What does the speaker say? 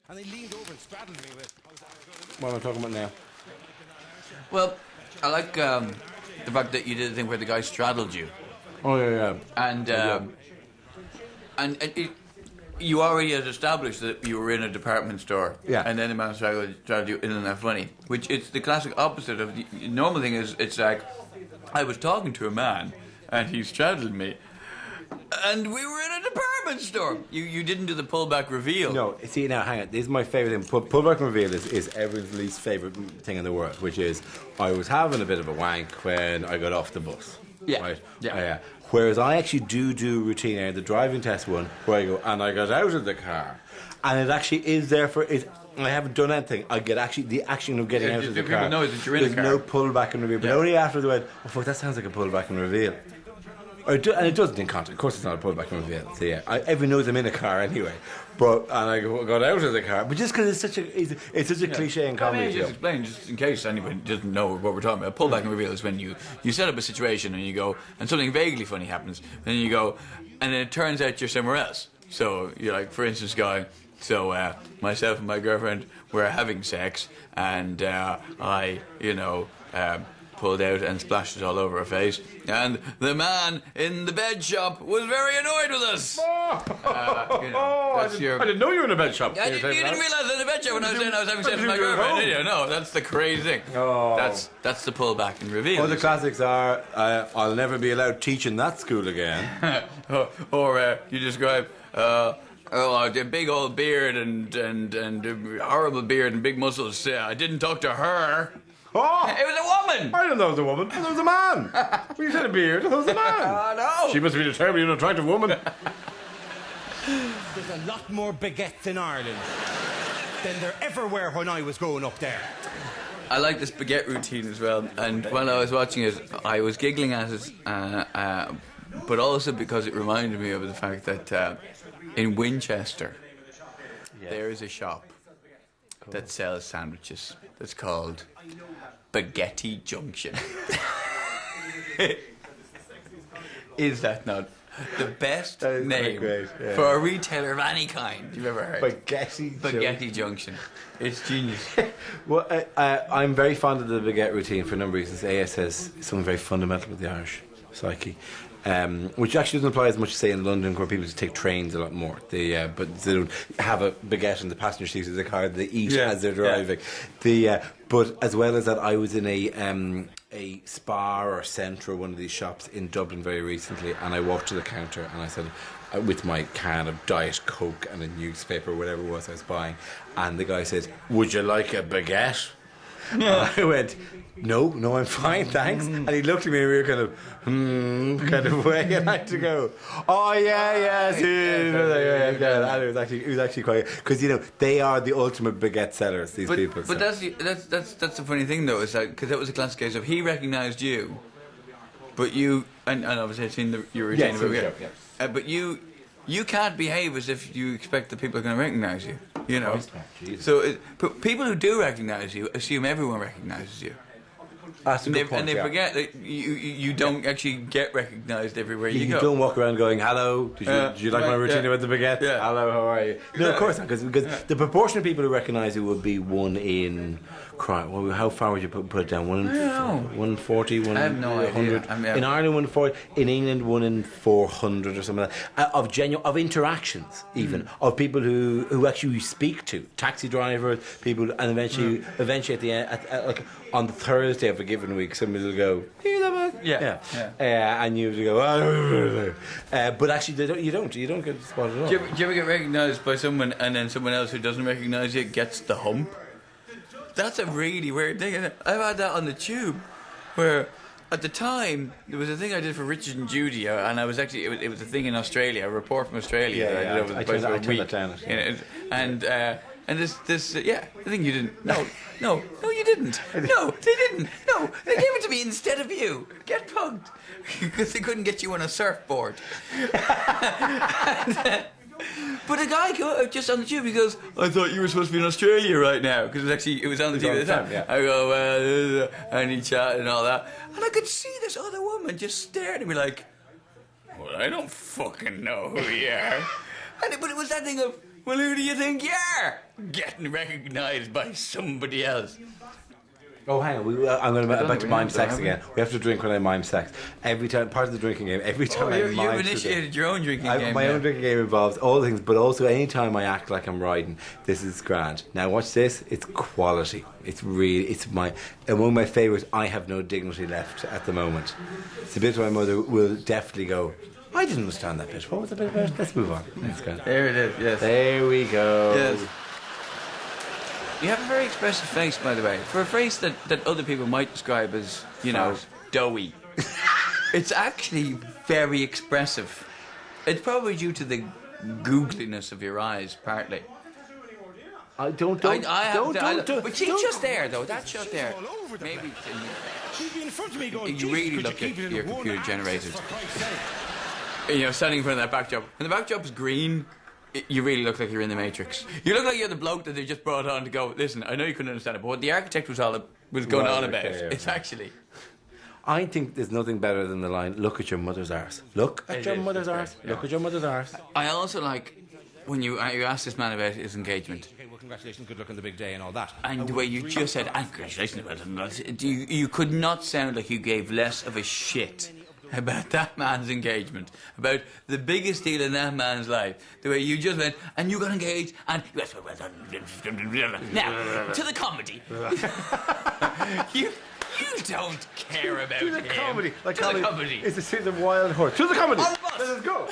And they leaned over and straddled me with. What am I talking about now? Well, I like the fact that you did the thing where the guy straddled you. Oh, yeah. And you already had established that you were in a department store. Yeah. And then the man straddled you. Isn't that funny? Which it's the classic opposite of the normal thing is it's like I was talking to a man and he straddled me. And we were in a department store. You didn't do the pullback reveal. No, see, now, hang on. This is my favourite thing. Pullback and reveal is everyone's least favourite thing in the world, which is I was having a bit of a wank when I got off the bus. Yeah. Right? Yeah. Whereas I actually do routine, the driving test one, where I go, and I got out of the car. And it actually is there for... I haven't done anything. I get actually the action of getting out of the car. People know that you're in the car. There's no pullback and reveal. But only after they went, oh, fuck, that sounds like a pullback and reveal. And it doesn't in context. Of course, it's not a pullback and reveal. So yeah, everyone knows I'm in a car anyway. And I got out of the car, but just because it's such a cliche in comedy. Just explain, just in case anybody doesn't know what we're talking about. Pullback and reveal is when you set up a situation and you go, and something vaguely funny happens, and you go, and then it turns out you're somewhere else. So you're like, for instance, going. So myself and my girlfriend were having sex, and I, pulled out and splashed it all over her face. And the man in the bed shop was very annoyed with us. I didn't know you were in a bed shop. You didn't realise I was in a bed shop when I was saying I was having sex with my girlfriend, did you? No, that's the crazy thing. Oh. That's the pullback and reveal. Well, the classics are, I'll never be allowed teaching that school again. or you describe... a big old beard and horrible beard and big muscles. I didn't talk to her. Oh! It was a woman! I didn't know it was a woman. I thought it was a man. When you said a beard, I thought it was a man. No. She must have been a terribly unattractive woman. There's a lot more baguettes in Ireland than there ever were when I was growing up there. I like this baguette routine as well, and when I was watching it, I was giggling at it, but also because it reminded me of the fact that in Winchester, there is a shop that sells sandwiches that's called Spaghetti Junction. Is that not the best name for a retailer of any kind you've ever heard? Spaghetti Junction. It's genius. Well, I'm very fond of the baguette routine for a number of reasons. A, it says something very fundamental with the Irish psyche. Which actually doesn't apply as much, say, in London, where people just take trains a lot more. But they don't have a baguette in the passenger seat of the car. They eat as they're driving. But as well as that, I was in a Spar or Centra, one of these shops in Dublin very recently, and I walked to the counter and I said, with my can of Diet Coke and a newspaper, whatever it was I was buying, and the guy said, "Would you like a baguette?" And I went, no, I'm fine, thanks. And he looked at me in a real kind of way, and I had to go, oh, yes. And it was actually quite, because, they are the ultimate baguette sellers, these people. But that's the funny thing, though, is that, because that was a classic case of he recognised you, but you, and obviously I've seen your routine, but you can't behave as if you expect that people are going to recognise you. So people who do recognise you assume everyone recognises you. That's a good point, and they forget that you don't actually get recognised everywhere you go. You don't walk around going, hello, did you like my routine about the baguette? Yeah. Hello, how are you? No, of course not, because the proportion of people who recognise you would be 1 in... Well, how far would you put it down? 140, 1 I have no 100. idea. In Ireland, 140. In England, 1 in 400 or something like that. Of interactions, even of people who actually you speak to, taxi drivers, people, and eventually at the end, like on the Thursday of a given week, somebody will go, "Here's a book." And you go, oh. But actually, you don't get spotted at all. Do you ever get recognised by someone, and then someone else who doesn't recognise you gets the hump? That's a really weird thing. I've had that on the tube, where at the time there was a thing I did for Richard and Judy, and I was actually it was a thing in Australia, a report from Australia that I did over the place of a week. And this the thing you didn't. No, you didn't. No, they didn't. No, they gave it to me instead of you. Get pugged because they couldn't get you on a surfboard. But a guy just on the tube, he goes, "I thought you were supposed to be in Australia right now," because it was on the TV at the time. Yeah. I go, well, and he chatted and all that, and I could see this other woman just staring at me like, "Well, I don't fucking know who you are." But it was that thing of Well, who do you think you are? Getting recognised by somebody else. Oh, hang on. I'm going to mime sex again. We have to drink when I mime sex. Every time, part of the drinking game, every time I mime You've initiated your own drinking game. My own drinking game involves all things, but also any time I act like I'm riding, this is grand. Now, watch this. It's quality. It's among my favourites. I have no dignity left at the moment. It's a bit my mother will definitely go, I didn't understand that bit. What was the bit about? Let's move on. There it is, yes. There we go. Yes. You have a very expressive face, by the way. For a face that other people might describe as, doughy. It's actually very expressive. It's probably due to the googliness of your eyes, partly. Don't. But see, just there, though, that shot there, maybe you really look like you're computer generated. Standing in front of that backdrop. When the backdrop is green, you really look like you're in the Matrix. You look like you're the bloke that they just brought on to go, listen, I know you couldn't understand it, but what the architect was going on about, it's actually... I think there's nothing better than the line, look at your mother's arse. Look at your mother's arse. Look at your mother's arse. I also like when you ask this man about his engagement. Okay, well, congratulations, good luck on the big day and all that. And the way you just said, congratulations about it, you could not sound like you gave less of a shit about that man's engagement, about the biggest deal in that man's life. The way you just went, and you got engaged, and now to the comedy. you don't care about to the him. comedy, to the comedy. It's the wild horse. To the comedy. Let us go.